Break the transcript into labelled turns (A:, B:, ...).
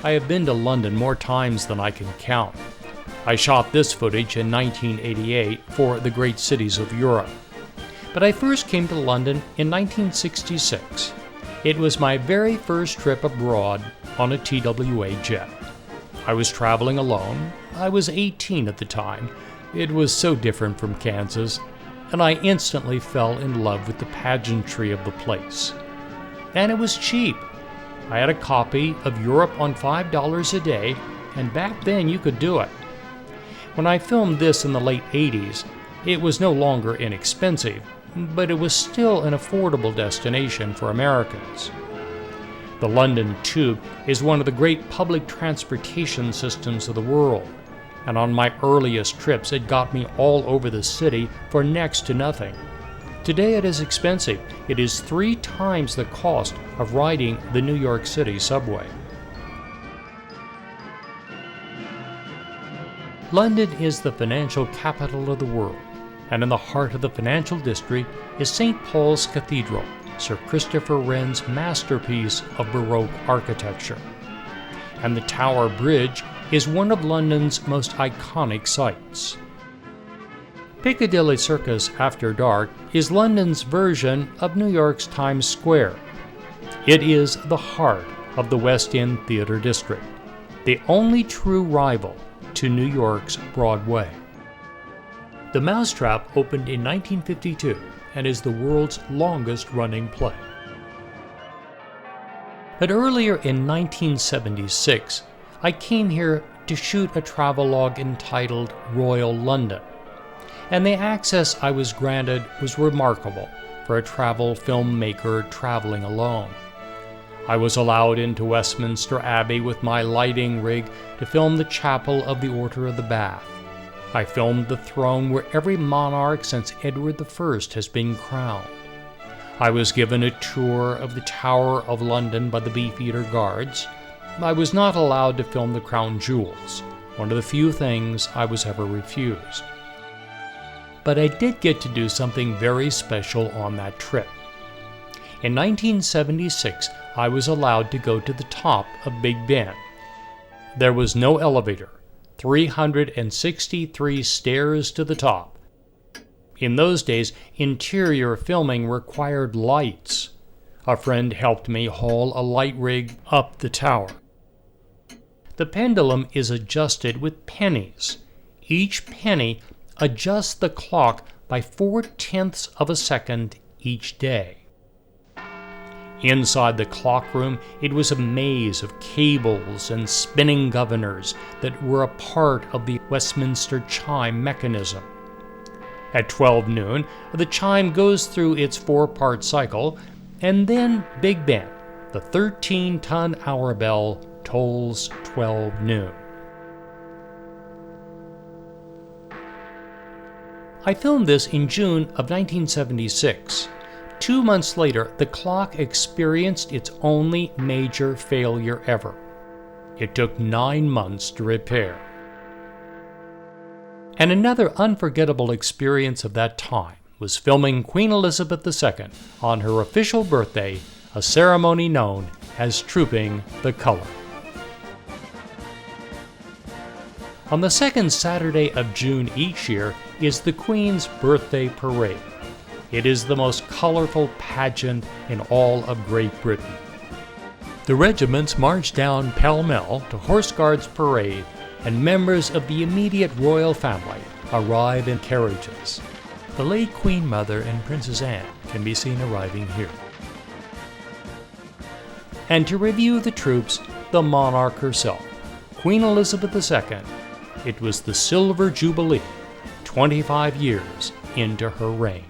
A: I have been to London more times than I can count. I shot this footage in 1988 for the great cities of Europe. But I first came to London in 1966. It was my very first trip abroad on a TWA jet. I was traveling alone. I was 18 at the time. It was so different from Kansas, and I instantly fell in love with the pageantry of the place. And it was cheap. I had a copy of Europe on $5 a day, and back then you could do it. When I filmed this in the late 80s, it was no longer inexpensive, but it was still an affordable destination for Americans. The London Tube is one of the great public transportation systems of the world, and on my earliest trips it got me all over the city for next to nothing. Today it is expensive. It is 3 times the cost of riding the New York City subway. London is the financial capital of the world, and in the heart of the financial district is St. Paul's Cathedral, Sir Christopher Wren's masterpiece of Baroque architecture. And the Tower Bridge is one of London's most iconic sights. Piccadilly Circus After Dark is London's version of New York's Times Square. It is the heart of the West End Theater District, the only true rival to New York's Broadway. The Mousetrap opened in 1952 and is the world's longest-running play. But earlier in 1976, I came here to shoot a travelogue entitled Royal London, and the access I was granted was remarkable for a travel filmmaker traveling alone. I was allowed into Westminster Abbey with my lighting rig to film the chapel of the Order of the Bath. I filmed the throne where every monarch since Edward I has been crowned. I was given a tour of the Tower of London by the Beefeater Guards. I was not allowed to film the crown jewels, one of the few things I was ever refused. But I did get to do something very special on that trip. In 1976, I was allowed to go to the top of Big Ben. There was no elevator, 363 stairs to the top. In those days, interior filming required lights. A friend helped me haul a light rig up the tower. The pendulum is adjusted with pennies. Each penny adjusts the clock by 0.4 of a second each day. Inside the clock room, it was a maze of cables and spinning governors that were a part of the Westminster chime mechanism. At 12 noon, the chime goes through its 4-part cycle, and then Big Ben, the 13-ton hour bell, tolls 12 noon. I filmed this in June of 1976. 2 months later, the clock experienced its only major failure ever. It took 9 months to repair. And another unforgettable experience of that time was filming Queen Elizabeth II on her official birthday, a ceremony known as Trooping the Color. On the second Saturday of June each year is the Queen's Birthday Parade. It is the most colorful pageant in all of Great Britain. The regiments march down pell-mell to Horse Guards Parade, and members of the immediate royal family arrive in carriages. The late Queen Mother and Princess Anne can be seen arriving here. And to review the troops, the monarch herself, Queen Elizabeth II. It was the Silver Jubilee, 25 years into her reign.